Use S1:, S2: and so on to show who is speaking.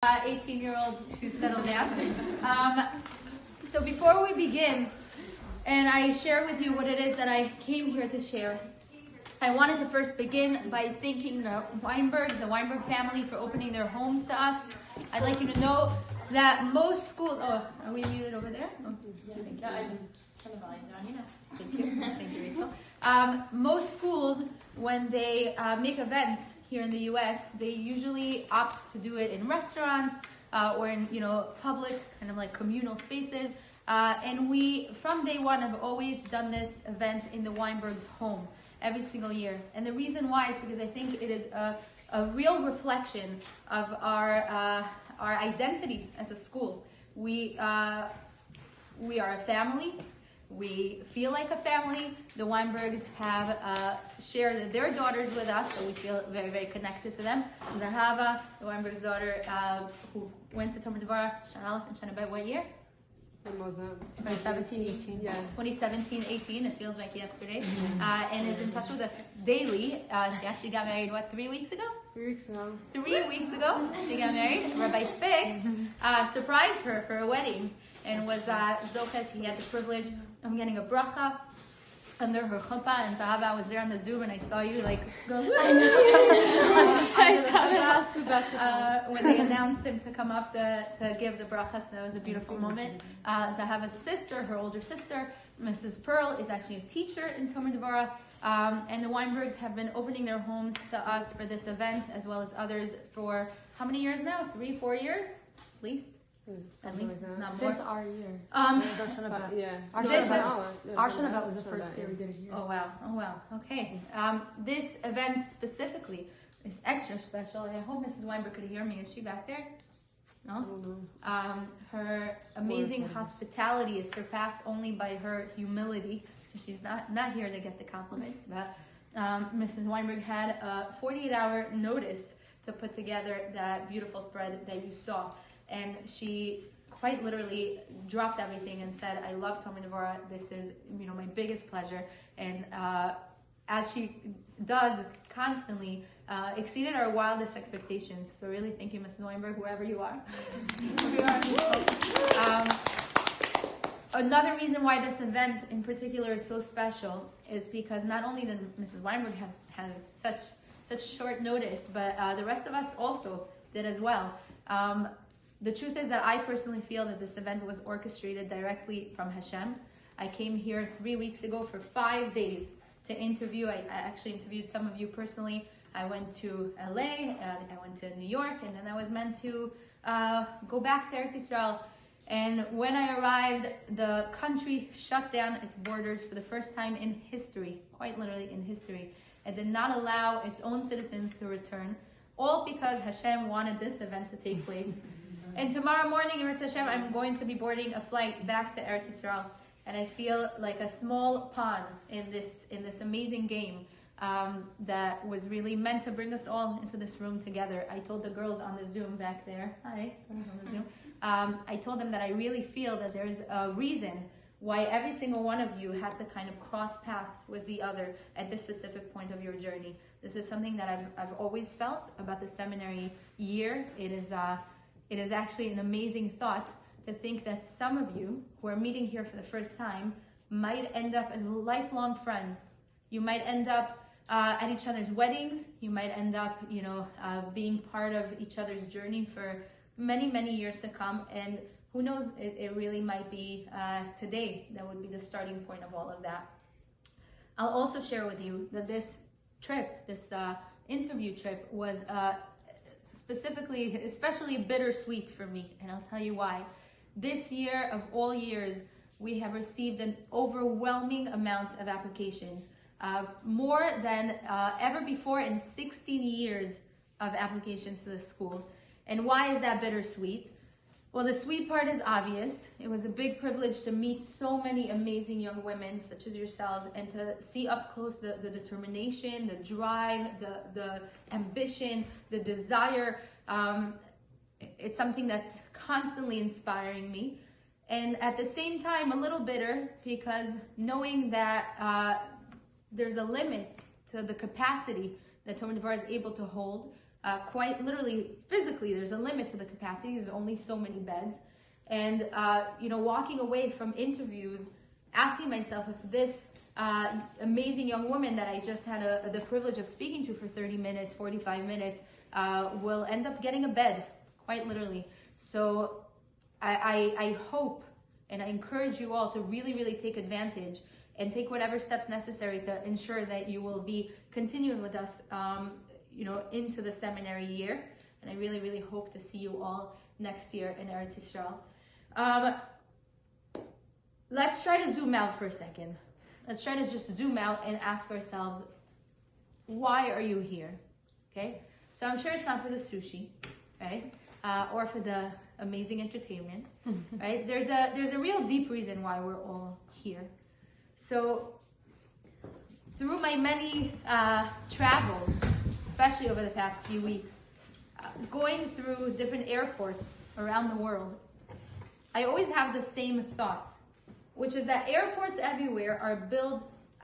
S1: 18-year-olds to settle down. So before we begin, and I share with you what it is that I came here to share, I wanted to first begin by thanking the Weinberg family for opening their homes to us. I'd like you to know that most schools, are we muted over there? Oh, thank you.
S2: I just turn the volume down, you know.
S1: Thank you, Rachel. Most schools, when they make events here in the U.S., they usually opt to do it in restaurants or in, public, kind of like communal spaces. And we, from day one, have always done this event in the Weinberg's home every single year. And the reason why is because I think it is a real reflection of our identity as a school. We are a family. We feel like a family. The Weinbergs have shared their daughters with us, so we feel very, very connected to them. Zahava, the Weinberg's daughter, who went to Talmud Devorah, Shana and Shana by what year?
S2: 2017-18.
S1: Yeah. 2017-18, it feels like yesterday. And is in touch with us daily. She actually got married, 3 weeks ago?
S2: 3 weeks ago.
S1: 3 weeks ago, she got married. Rabbi Fix surprised her for a wedding and was Zoches. He had the privilege of getting a bracha under her chuppah, and Zahava was there on the Zoom, and I saw you go. When they announced him to come up to give the bracha, so that was a beautiful moment. Zahava's sister, her older sister, Mrs. Pearl, is actually a teacher in Talmud Devorah, and the Weinbergs have been opening their homes to us for this event, as well as others, for how many years now? 3-4 years, at least. At least, not more.
S2: Since our year.
S3: Our
S2: Shana was the first year we did it here.
S1: Oh wow. Okay. This event specifically is extra special. I hope Mrs. Weinberg could hear me. Is she back there? No? Her amazing hospitality is surpassed only by her humility. So she's not here to get the compliments. But Mrs. Weinberg had a 48-hour notice to put together that beautiful spread that you saw. And she quite literally dropped everything and said, I love Talmud Devorah. This is, my biggest pleasure. And as she does constantly, exceeded our wildest expectations. So really thank you, Mrs. Weinberg, wherever you are. Another reason why this event in particular is so special is because not only did Mrs. Weinberg have such short notice, but the rest of us also did as well. The truth is that I personally feel that this event was orchestrated directly from Hashem. I came here 3 weeks ago for 5 days to interview. I actually interviewed some of you personally. I went to LA, I went to New York, and then I was meant to go back to Eretz Yisrael. And when I arrived, the country shut down its borders for the first time in history, quite literally in history, and did not allow its own citizens to return, all because Hashem wanted this event to take place. And tomorrow morning, Eretz Hashem, I'm going to be boarding a flight back to Eretz Yisrael, and I feel like a small pawn in this amazing game that was really meant to bring us all into this room together. I told the girls on the Zoom back there, hi, on the Zoom, I told them that I really feel that there's a reason why every single one of you had to kind of cross paths with the other at this specific point of your journey. This is something that I've always felt about the seminary year. It is actually an amazing thought to think that some of you who are meeting here for the first time might end up as lifelong friends. You might end up at each other's weddings. You might end up, being part of each other's journey for many, many years to come. And who knows, it really might be today that would be the starting point of all of that. I'll also share with you that this trip, this interview trip, was especially bittersweet for me, and I'll tell you why. This year, of all years, we have received an overwhelming amount of applications, more than ever before in 16 years of applications to the school. And why is that bittersweet? Well, the sweet part is obvious. It was a big privilege to meet so many amazing young women such as yourselves, and to see up close the determination, the drive, the ambition, the desire. It's something that's constantly inspiring me. And at the same time, a little bitter, because knowing that there's a limit to the capacity that Talmud Devorah is able to hold, quite literally, physically, there's a limit to the capacity. There's only so many beds. And, walking away from interviews, asking myself if this amazing young woman that I just had the privilege of speaking to for 30 minutes, 45 minutes, will end up getting a bed, quite literally. So I hope and I encourage you all to really, really take advantage and take whatever steps necessary to ensure that you will be continuing with us, into the seminary year. And I really, really hope to see you all next year in Eretz Yisrael. Let's try to zoom out for a second. Let's try to just zoom out and ask ourselves, why are you here? Okay? So I'm sure it's not for the sushi, right? Or for the amazing entertainment, right? There's a real deep reason why we're all here. So through my many travels, especially over the past few weeks, going through different airports around the world, I always have the same thought, which is that airports everywhere are built